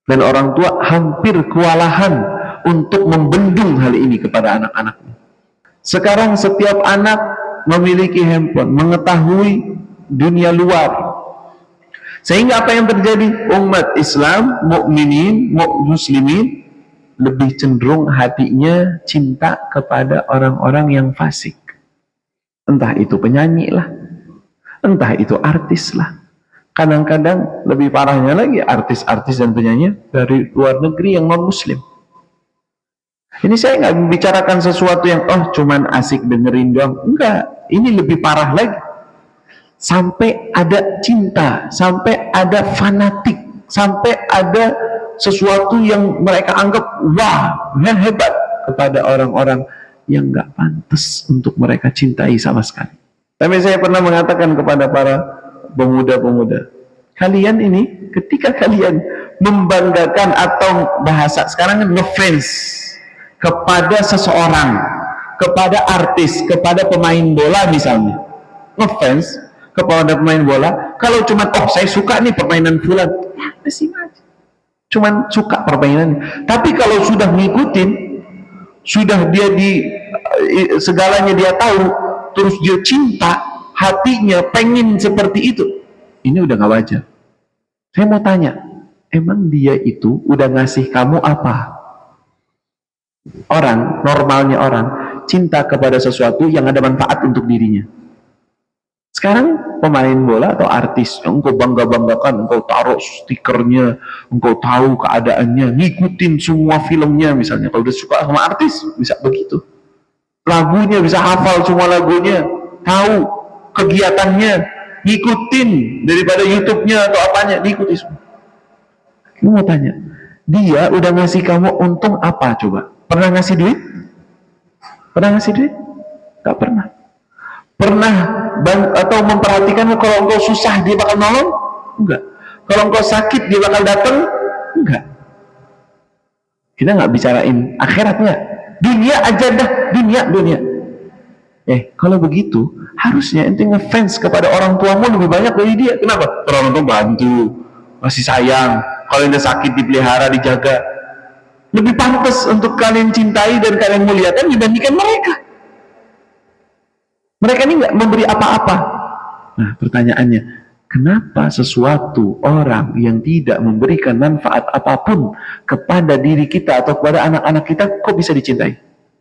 Dan orang tua hampir kewalahan untuk membendung hal ini kepada anak-anaknya. Sekarang setiap anak memiliki handphone, mengetahui dunia luar. Sehingga apa yang terjadi? Umat Islam, mukminin, muslimin lebih cenderung hatinya cinta kepada orang-orang yang fasik. Entah itu penyanyi lah, entah itu artis lah. Kadang-kadang lebih parahnya lagi artis-artis dan penyanyi dari luar negeri yang non-muslim. Ini saya nggak membicarakan sesuatu yang cuman asik dengerin doang. Enggak, ini lebih parah lagi. Sampai ada cinta, sampai ada fanatik, sampai ada sesuatu yang mereka anggap wah, hebat kepada orang-orang yang nggak pantas untuk mereka cintai sama sekali. Tapi saya pernah mengatakan kepada para pemuda-pemuda, kalian ini ketika kalian membanggakan atau bahasa sekarang ngefans kepada seseorang, kepada artis, kepada pemain bola misalnya, ngefans kepada pemain bola, kalau cuma saya suka nih permainan fulan, masih aja, cuman suka permainan. Tapi kalau sudah ngikutin, sudah dia segalanya dia tahu, terus dia cinta, hatinya pengen seperti itu, ini udah gak wajar. Saya mau tanya, emang dia itu udah ngasih kamu apa? Orang, normalnya orang cinta kepada sesuatu yang ada manfaat untuk dirinya. Sekarang pemain bola atau artis yang engkau bangga-banggakan, engkau taruh stikernya, engkau tahu keadaannya, ngikutin semua filmnya misalnya. Kalau udah suka sama artis bisa begitu, lagunya bisa hafal semua lagunya, tahu kegiatannya, ngikutin daripada YouTube-nya atau apanya, diikuti semua. Lu mau tanya, dia udah ngasih kamu untung apa coba? Pernah ngasih duit? Pernah ngasih duit? Gak pernah. Pernah atau memperhatikan kalau engkau susah dia bakal nolong? Enggak. Kalau engkau sakit dia bakal datang? Enggak. Kita nggak bicarain akhiratnya, dunia aja dah, dunia. Kalau begitu harusnya ente ngefans kepada orang tuamu lebih banyak dari dia. Kenapa? Karena orang tua bantu, masih sayang. Kalau ente sakit dipelihara, dijaga, lebih pantas untuk kalian cintai dan kalian muliakan dibandingkan mereka. Mereka ini nggak memberi apa-apa. Nah, pertanyaannya, kenapa sesuatu orang yang tidak memberikan manfaat apapun kepada diri kita atau kepada anak-anak kita kok bisa dicintai?